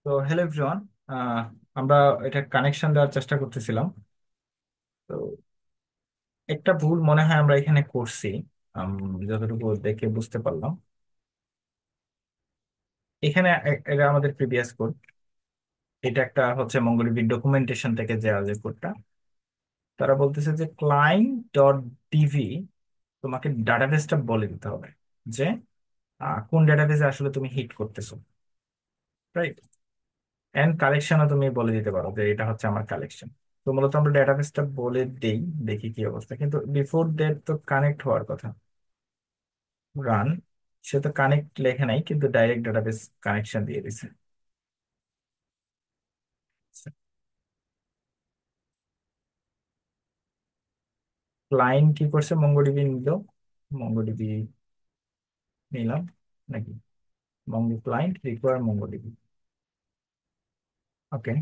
তো hello everyone. আমরা এটা কানেকশন দেওয়ার চেষ্টা করতেছিলাম। তো একটা ভুল মনে হয় আমরা এখানে করছি। আম, যতটুকু দেখে বুঝতে পারলাম, এখানে এটা আমাদের প্রিভিয়াস কোড। এটা একটা হচ্ছে মঙ্গোডিবি ডকুমেন্টেশন থেকে দেওয়া যে কোডটা। তারা বলতেছে যে ক্লায়েন্ট ডট ডিভি তোমাকে ডাটাবেসটা বলে দিতে হবে যে কোন ডাটাবেসে আসলে তুমি হিট করতেছো, রাইট? এন্ড কালেকশনও তুমি বলে দিতে পারো যে এটা হচ্ছে আমার কালেকশন। তো মূলত আমরা ডেটাবেসটা বলে দেই, দেখি কি অবস্থা। কিন্তু বিফোর দ্যাট তো কানেক্ট হওয়ার কথা। রান, সে তো কানেক্ট লেখে নাই, কিন্তু ডাইরেক্ট ডেটাবেস কানেকশন দিয়ে দিছে। ক্লায়েন্ট কি করছে, মঙ্গোডিবি নিল, মঙ্গোডিবি নিলাম নাকি, মঙ্গো ক্লায়েন্ট রিকোয়ার মঙ্গোডিবি। ওকে,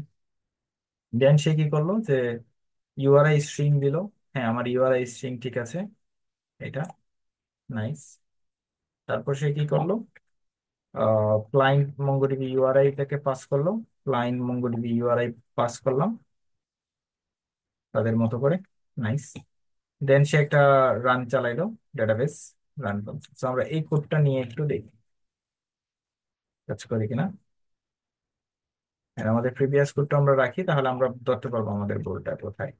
দেন সে কি করলো যে ইউআরআই স্ট্রিং দিল। হ্যাঁ, আমার ইউআরআই স্ট্রিং ঠিক আছে, এটা নাইস। তারপর সে কি করলো, ক্লায়েন্ট মঙ্গোডিবি ইউআরআই থেকে পাস করলো, ক্লায়েন্ট মঙ্গোডিবি ইউআরআই পাস করলাম তাদের মতো করে, নাইস। দেন সে একটা রান চালাইলো, ডেটাবেস রান করছে। তো আমরা এই কোডটা নিয়ে একটু দেখি কাজ করে কিনা। আর আমাদের প্রিভিয়াস কোডটা আমরা রাখি, তাহলে আমরা ধরতে পারবো আমাদের গোলটা কোথায়।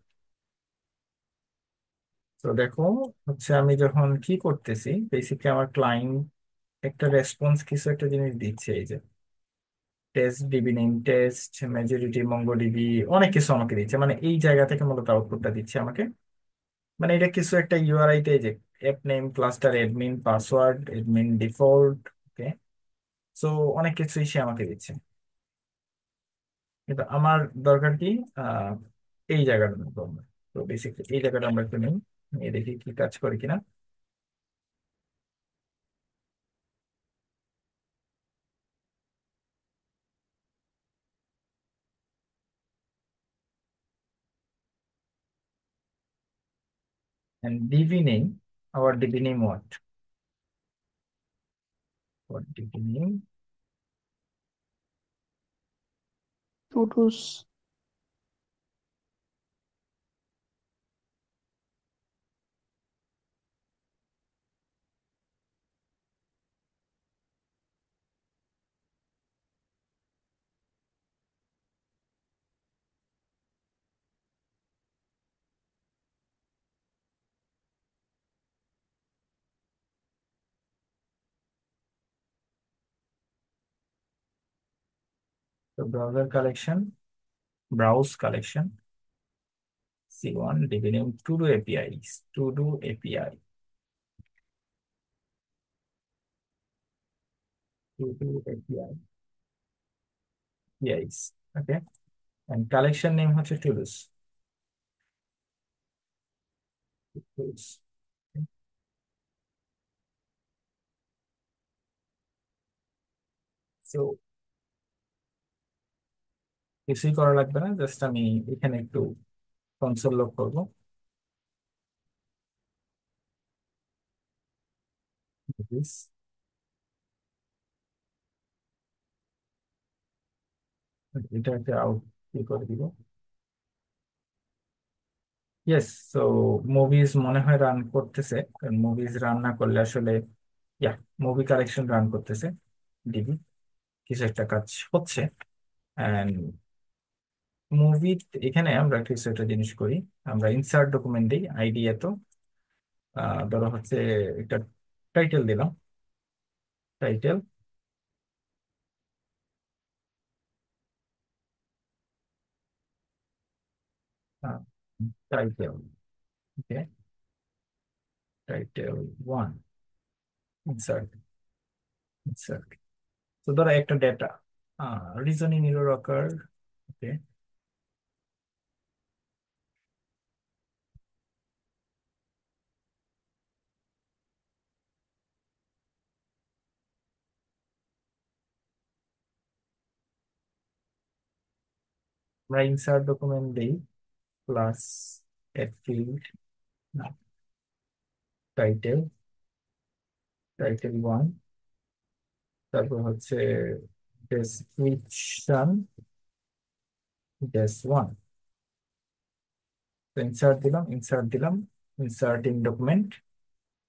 তো দেখো, হচ্ছে আমি যখন কি করতেছি, বেসিকলি আমার ক্লায়েন্ট একটা রেসপন্স কিছু একটা জিনিস দিচ্ছে, এই যে test DB name, test majority MongoDB, অনেক কিছু আমাকে দিচ্ছে। মানে এই জায়গা থেকে মূলত আউটপুটটা দিচ্ছে আমাকে। মানে এটা কিছু একটা ইউআরআই তে, যে app name, cluster admin, password, admin default, okay. So অনেক কিছুই সে আমাকে দিচ্ছে, কিন্তু আমার দরকার কি, আহ এই জায়গাটা নেবো আমরা। তো বেসিকলি এই জায়গাটা আমরা একটু নিই, নিয়ে দেখি কি কাজ করে কিনা। And DB name, our DB name what DB name? Tutus. So browser collection, browse collection, C1 DB name, to do APIs, to do API, to do API, APIs, okay. And collection name হচ্ছে tools, tools. So কিছুই করা লাগবে না, just আমি এখানে একটু console log করবো। This, এটাকে আউট কি করে দিব। ইয়েস, সো মুভিজ মনে হয় রান করতেছে। মুভিজ রান না করলে আসলে, ইয়া, মুভি কালেকশন রান করতেছে ডিবি, কিছু একটা কাজ হচ্ছে। এন্ড মুভি, এখানে আমরা কিছু একটা জিনিস করি, আমরা ইনসার্ট ডকুমেন্ট দিই আইডি এত, ধরো হচ্ছে একটা টাইটেল দিলাম, title, title, okay, title one, insert, insert. তো ধরো একটা data, reasoning error occur, okay. আমরা ইনসার্ট ডকুমেন্ট দিই plus add field, title, title one, তারপর হচ্ছে description this one. তো ইনসার্টিং ডকুমেন্ট।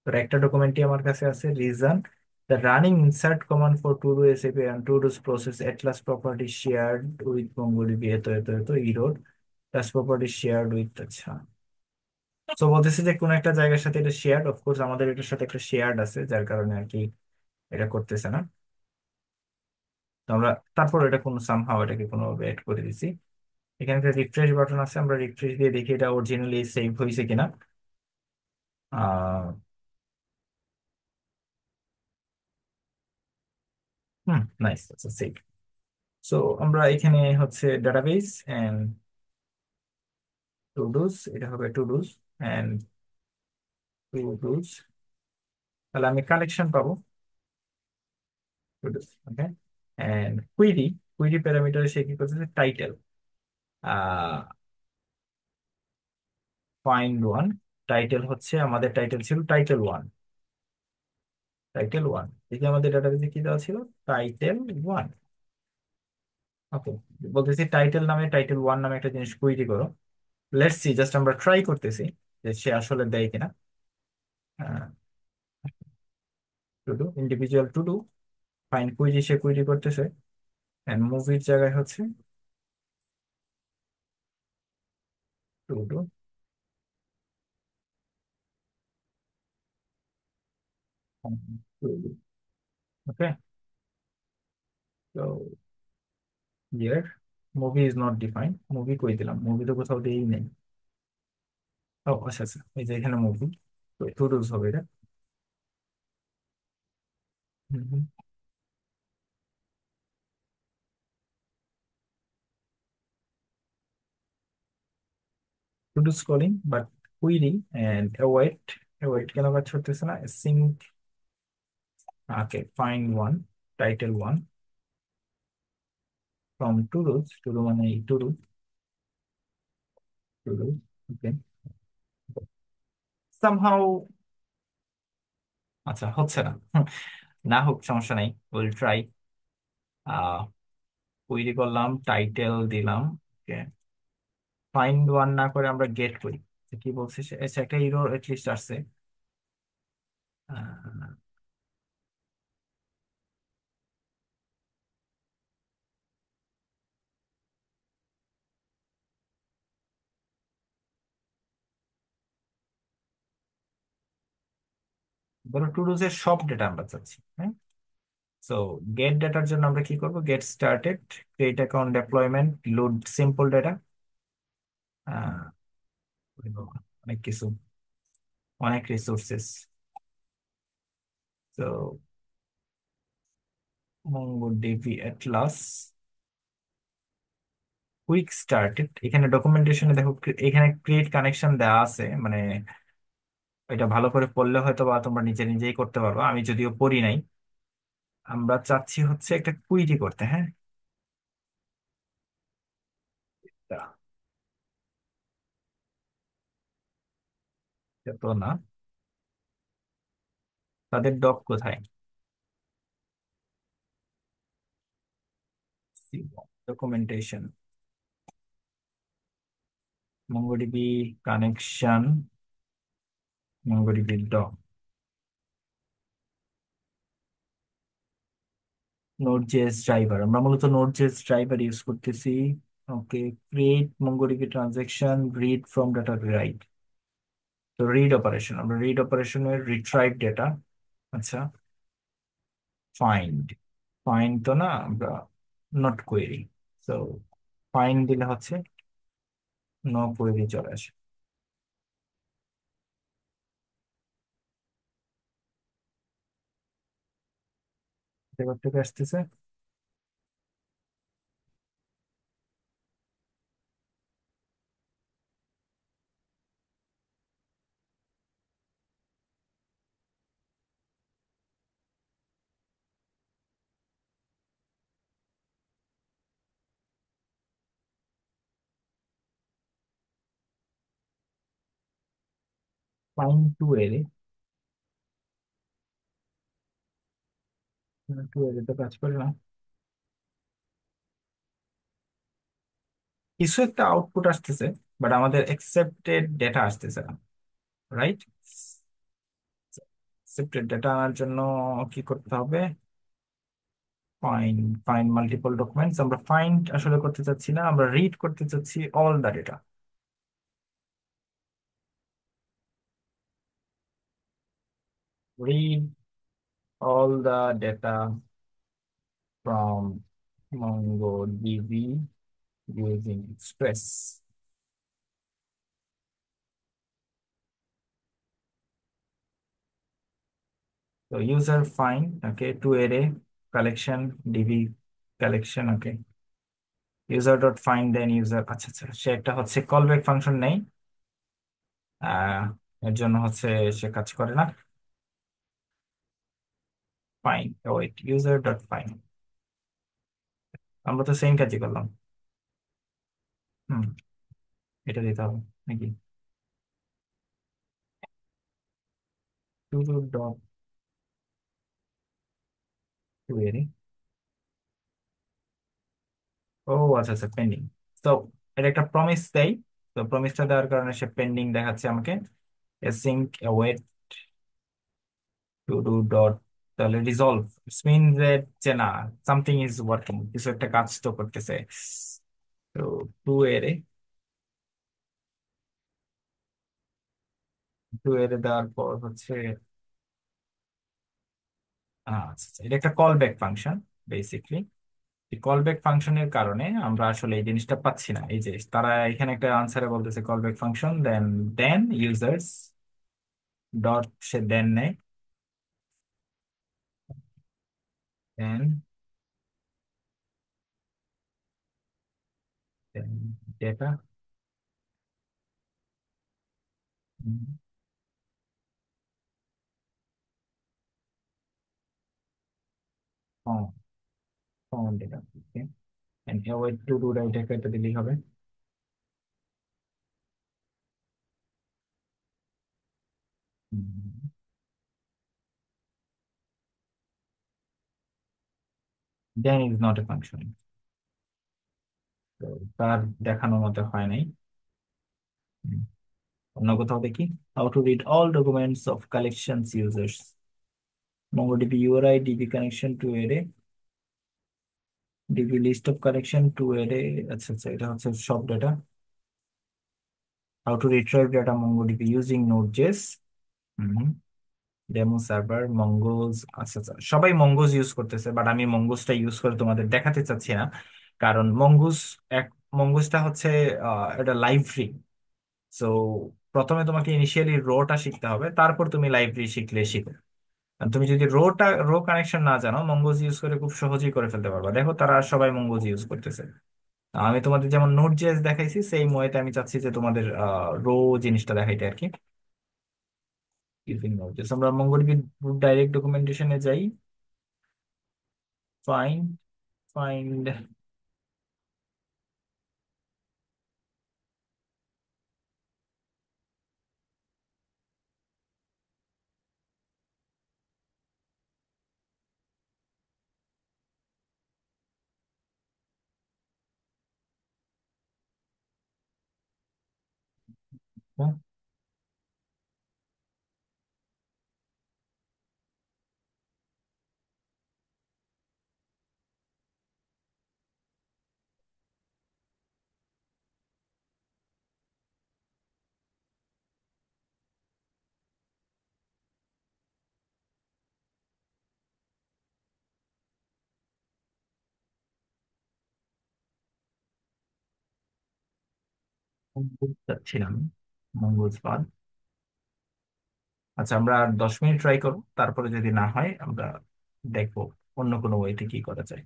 তো একটা ডকুমেন্টই আমার কাছে আছে, reason the running insert command for to do SAP and todos process Atlas property shared with MongoDB এত এত এত ইরোড ক্লাস প্রপার্টি শেয়ার্ড উইথ। আচ্ছা, তো বলতেছে যে কোন একটা জায়গার সাথে এটা শেয়ার্ড, অফকোর্স আমাদের এটার সাথে একটা শেয়ার্ড আছে যার কারণে আর কি এটা করতেছে না। তো আমরা তারপর এটা কোনো সামহাও এটাকে কোনোভাবে এড করে দিছি। এখানে একটা রিফ্রেশ বাটন আছে, আমরা রিফ্রেশ দিয়ে দেখি এটা অরিজিনালি সেভ হয়েছে কিনা। আহ হুম, নাইস, আচ্ছা সেভ। সো আমরা এখানে হচ্ছে ডাটাবেস এন্ড টু ডুজ, এটা হবে todos and todos, তাহলে আমি কালেকশন পাবো todos. Okay, and query, query parameter সে কি করতেছে, টাইটেল ফাইন্ড ওয়ান। টাইটেল হচ্ছে আমাদের টাইটেল ছিল টাইটেল 1, টাইটেল 1 দেখি আমাদের ডাটাবেসে কি দেওয়া ছিল, টাইটেল 1। ওকে, বলতেছি টাইটেল 1 নামে একটা জিনিস কুইরি করো। লেটস সি, জাস্ট আমরা ট্রাই করতেছি যে সে আসলে দেয় কিনা। To do, individual to do, fine query, say query করতেছে। এন্ড মুভির জায়গায় হচ্ছে টু ডু, ওকে। তো here movie is not defined, movie কই দিলাম, মুভি তো কোথাও দিয়েই নেই। ও আচ্ছা আচ্ছা, এই যে এখানে মুভি, টু ডুজ হবে এটা। To do scrolling but query and await, await কেন কাজ করতেছে না, sync. Okay, find one, title 1 from todos, to do মানে to do, to do, okay. Somehow, আচ্ছা হচ্ছে না, না হোক সমস্যা নাই, উইল ট্রাই। আহ কুইরি করলাম, টাইটেল দিলাম, ওকে। ফাইন্ড ওয়ান না করে আমরা গেট করি, তো কি বলছে সে, আচ্ছা, একটা ইরর এটলিস্ট আসছে। আহ, ধরো টু ডুজ এর সব ডেটা আমরা চাচ্ছি, হ্যাঁ। সো গেট ডেটার জন্য আমরা কি করব, get started, create account, deployment, load simple data, অনেক কিছু, অনেক রিসোর্সেস। তো MongoDB অ্যাটলাস কুইক স্টার্টেড, এখানে ডকুমেন্টেশনে দেখো এখানে ক্রিয়েট কানেকশন দেওয়া আছে, মানে এটা ভালো করে পড়লে হয়তো বা তোমরা নিজে নিজেই করতে পারবে, আমি যদিও পড়ি নাই। আমরা চাচ্ছি হচ্ছে একটা কুইরি করতে, হ্যাঁ। তা, এটা তো না, তাদের ডক কোথায়, documentation, MongoDB connection, MongoDB doc, node JS driver, আমরা মূলত নোড জেএস ড্রাইভার ইউজ করতেছি। Okay, create MongoDB transaction, read from data, right. তো রিড অপারেশন, আমরা রিড অপারেশনের রিট্রাইভ ডেটা, আচ্ছা। ফাইন্ড, ফাইন্ড তো না, আমরা নট কোয়েরি, তো ফাইন্ড দিলে হচ্ছে নো কোয়েরি চলে আসে। এবার থেকে আসতেছে ফাইন্ড টু এরে, টু এরে তো কাজ করে না। কিছু একটা আউটপুট আসতেছে, বাট আমাদের অ্যাকসেপ্টেড ডেটা আসতেছে না, রাইট? অ্যাকসেপ্টেড ডেটা আনার জন্য কি করতে হবে? Find find multiple documents. আমরা ফাইন্ড আসলে করতে চাচ্ছি না, আমরা রিড করতে চাচ্ছি all the data. Read all the data from MongoDB using Express. So user find, okay, to array collection DB collection, okay. User dot find then user, আচ্ছা আচ্ছা, সে একটা হচ্ছে কল ব্যাক ফাংশন নেই, আহ এর জন্য হচ্ছে সে কাজ করে না। Find, wait, user dot find, আমরা তো সেম কাজই করলাম। হুম, এটা দিতে হবে নাকি? টু ডট টু এরই, ও আচ্ছা আচ্ছা, পেন্ডিং। তো এটা একটা প্রমিস দেয়, তো প্রমিসটা দেওয়ার কারণে সে পেন্ডিং দেখাচ্ছে আমাকে। async await to do dot, তাহলে রিজলভ, ইটস মিন দ্যাট যে না, সামথিং ইজ ওয়ার্কিং, কিছু একটা কাজ তো করতেছে। তো টু এর দেওয়ার পর হচ্ছে আচ্ছা আচ্ছা, এটা একটা কল ব্যাক ফাংশন বেসিকলি। এই কল ব্যাক ফাংশনের কারণে আমরা আসলে এই জিনিসটা পাচ্ছি না। এই যে তারা এখানে একটা আনসারে বলতেছে call back function, then then users dot, সে দেন নেয়, then data, data, okay. And wait to do right, এটা দিলেই হবে। Then is not a function, তো তার দেখানো মতো হয় নাই। হুম, অন্য কোথাও দেখি। How to read all documents of collections users, MongoDB URI DB connection to array, DB list of collection to array, আচ্ছা আচ্ছা, এটা হচ্ছে সব data. How to retrieve data MongoDB using Node.js, demo server mongoose, আচ্ছা আচ্ছা, সবাই mongoose use করতেছে, but আমি মঙ্গোজটা ইউজ করে তোমাদের দেখাতে চাচ্ছি না। কারণ এক মঙ্গোজটা হচ্ছে এটা লাইব্রেরি। সো প্রথমে তোমাকে ইনিশিয়ালি রোটা শিখতে হবে, তারপর তুমি লাইব্রেরি শিখলে শিখো। আর তুমি যদি রো কানেকশন না জানো, মঙ্গোজ ইউজ করে খুব সহজেই করে ফেলতে পারবা। দেখো তারা সবাই মঙ্গোজ ইউজ করতেছে। আমি তোমাদের যেমন নোট জেএস দেখাইছি, সেই ওয়েতে আমি চাচ্ছি যে তোমাদের রো জিনিসটা দেখাইতে আর কি। ইউজিং নোট জেএস, আমরা মঙ্গোডিবি ডাইরেক্ট ডকুমেন্টেশনে যাই। ফাইন্ড ফাইন্ড চাচ্ছিলাম, মঙ্গোজ বাদ। আচ্ছা, আমরা আর 10 মিনিট ট্রাই করবো, তারপরে যদি না হয় আমরা দেখবো অন্য কোনো ওয়েতে কি করা যায়।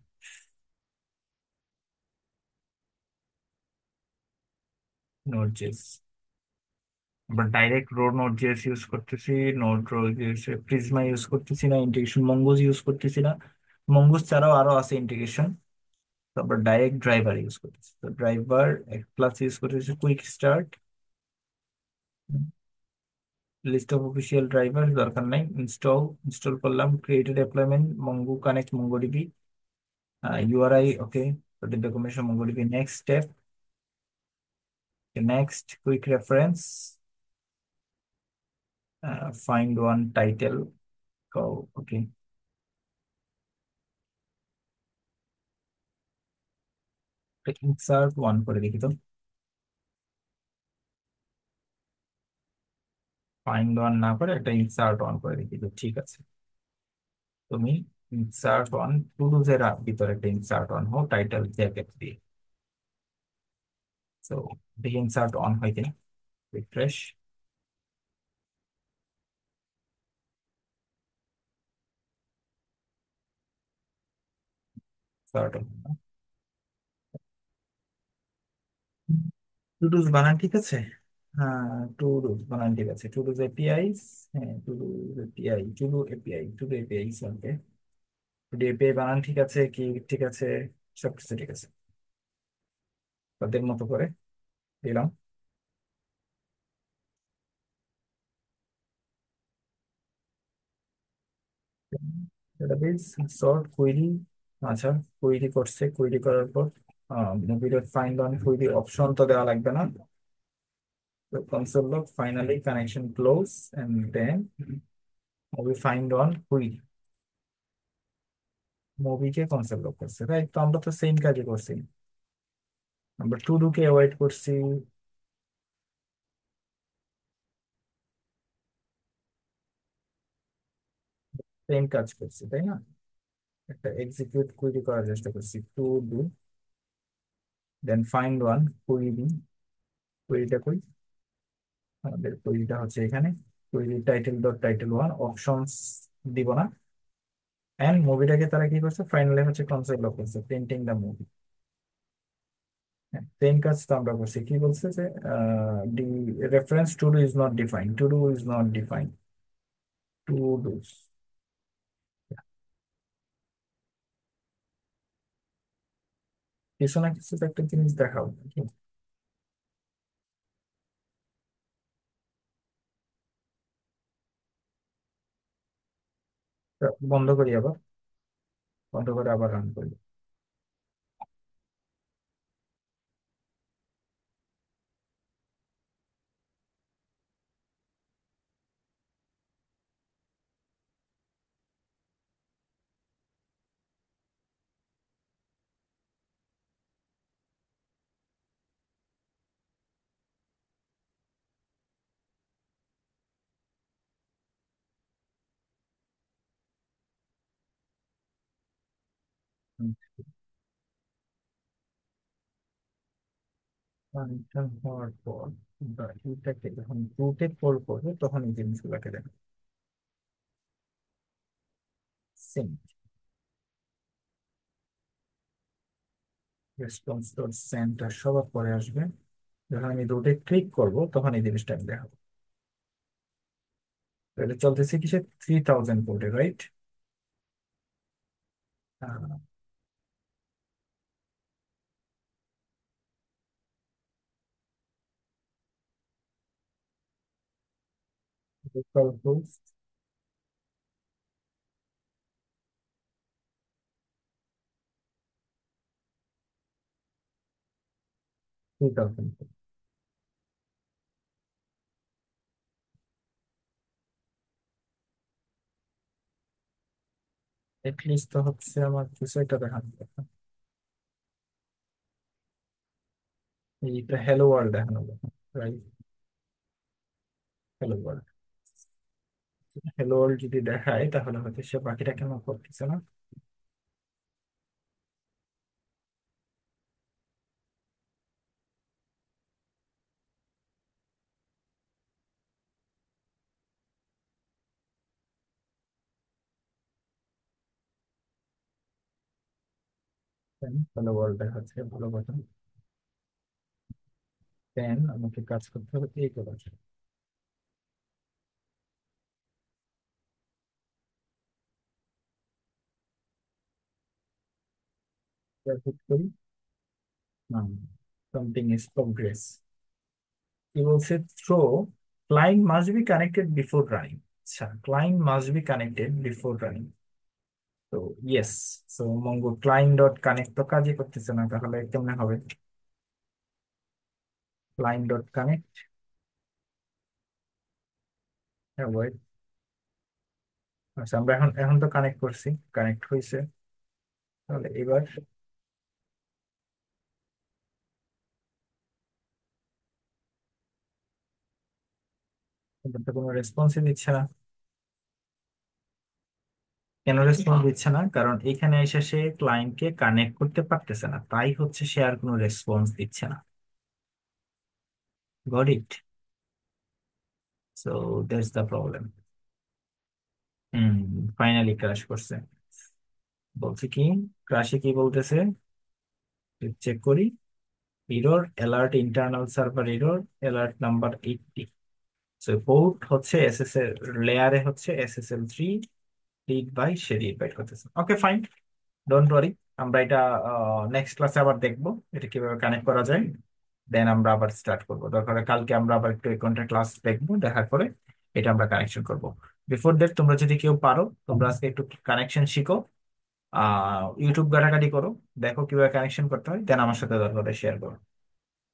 নোট জেএস, আমরা ডাইরেক্ট নোট জেএস ইউজ করতেছি, জেএস প্রিজমা ইউজ করতেছি না, ইন্টিগ্রেশন মঙ্গোজ ইউজ করতেছি না। মঙ্গোজ ছাড়াও আরো আছে ইন্টিগ্রেশন। তো আমরা ডাইরেক্ট ড্রাইভার ইউজ করতেছি, তো ড্রাইভার প্লাস ইউজ করতেছি, quick start, list of official driver দরকার নাই, ইনস্টল করলাম, created deployment mongo connect MongoDB, URI, okay, documentation MongoDB, next step, Next, quick reference, find one title. Go, okay. Insert one করে দেখি তো। Find one না করে একটা ইনসার্ট ওয়ান করে দেখি তো, ঠিক আছে। তুমি ইনসার্ট ওয়ান, টু ডুজের ভিতরে একটা ইনসার্ট ওয়ান হোক টাইটেল জ্যাকেট দিয়ে। তো দেখি ইনসার্ট অন হয় কিনা, রিফ্রেশ। ইনসার্ট টু ডুজ বানান ঠিক আছে। হ্যাঁ, টু ডুজ বানান ঠিক আছে, টু ডুজ এপিআই। হ্যাঁ, todos API, to do API, to do API চলবে। টু ডু এপিআই বানান ঠিক আছে কি, ঠিক আছে, সবকিছু ঠিক আছে। তাদের মতো করে দিলাম। ডেটাবেজ সর্ট কুইরি, আচ্ছা, কুইরি করছে, কুইরি করার পর মুভির ফাইন্ড অন কুইরি অপশন তো দেওয়া লাগবে না। তো console log finally connection close and then movie find on query, মুভিকে কনসোল লগ করছে, রাইট? তো আমরা তো সেম কাজই করছি, আমরা টু ডু কে অ্যাভয়েড করছি। সেম কাজ করছি, তাই না? একটা এক্সিকিউট কুইরি করার চেষ্টা করছি, to do, then find one query. কুইরিটা কই? আমাদের কুইরিটা হচ্ছে এখানে। Query title dot title one, options দিব না। এন্ড মুভিটাকে তারা কি করছে, ফাইনালি হচ্ছে কনসোল লক করছে, প্রিন্টিং দ্য মুভি। সেম কাজ তো আমরা করছি, কি বলছে যে the reference to do is not defined, to do is not defined, todos. কিছু না কিছু তো একটা জিনিস দেখাও নাকি? তা বন্ধ করি আবার, বন্ধ করে আবার রান করি। ফাংশন হওয়ার পর বা এটাকে যখন রুটে কল করবে তখন এই জিনিসগুলোকে দেখো। সেম রেসপন্স ডট সেন্টার সবার পরে আসবে, যখন আমি রুটে ক্লিক করব তখন এই জিনিসটা আমি দেখাবো। তো এটা চলতেছে কিসে, 3000 পোর্টে, রাইট? লোকাল হোস্ট 3000, এটলিস্ট তো হচ্ছে আমার কিছু একটা দেখানো কথা। এইটা হ্যালো ওয়ার্ল্ড দেখানো কথা, right? Hello world, hello world যদি দেখায় তাহলে হয়তো সে বাকিটা কেন করতেছে না। হ্যালো ওয়ার্ল্ড দেখাচ্ছে, ভালো কথা। দেন আমাকে কাজ করতে হবে এই করার জন্য। হিট করি, না, সামথিং ইজ প্রোগ্রেস। কি বলছে, throw client must be connected before running. আচ্ছা, client must be connected before running. তো yes, so mongo client dot connect তো কাজই করতেছে না, তাহলে কেমনে হবে? Line dot connect. ওয়েট, আচ্ছা আমরা এখন এখন তো কানেক্ট করছি, কানেক্ট হয়েছে। তাহলে এবার এবার তো কোনো রেসপন্সই দিচ্ছে না। কেন রেসপন্স দিচ্ছে না? কারণ এখানে এসে সে ক্লায়েন্টকে কানেক্ট করতে পারতেছে না, তাই হচ্ছে সে আর কোনো রেসপন্স দিচ্ছে না। Got it? So that's the problem. Hmm, finally crash করছে। বলছে কি, ক্রাশে কি বলতেছে, চেক করি। Error alert internal server error, alert number 80। So port হচ্ছে এসএসএল, লেয়ারে হচ্ছে SSL 3 লিড বাই, সে রিড বাইট করতেছে। Okay fine, don't worry. আমরা এটা নেক্সট ক্লাসে আবার দেখবো এটা কিভাবে কানেক্ট করা যায়। দেন আমরা আবার স্টার্ট করবো, দরকার হয় কালকে আমরা আবার একটু এক ঘন্টা ক্লাস দেখবো, দেখার পরে এটা আমরা কানেকশন করব। বিফোর দ্যাট তোমরা যদি কেউ পারো, তোমরা আজকে একটু কানেকশন শিখো, ইউটিউব ঘাটাঘাটি করো, দেখো কিভাবে কানেকশন করতে হয়, দেন আমার সাথে দরকার শেয়ার করো।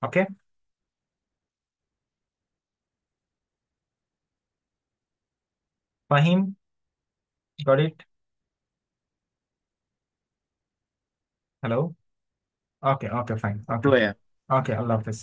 Okay Fahim, got it? Hello? Okay okay fine, okay. ভাইয়া। ওকে, আল্লাহ হাফেজ।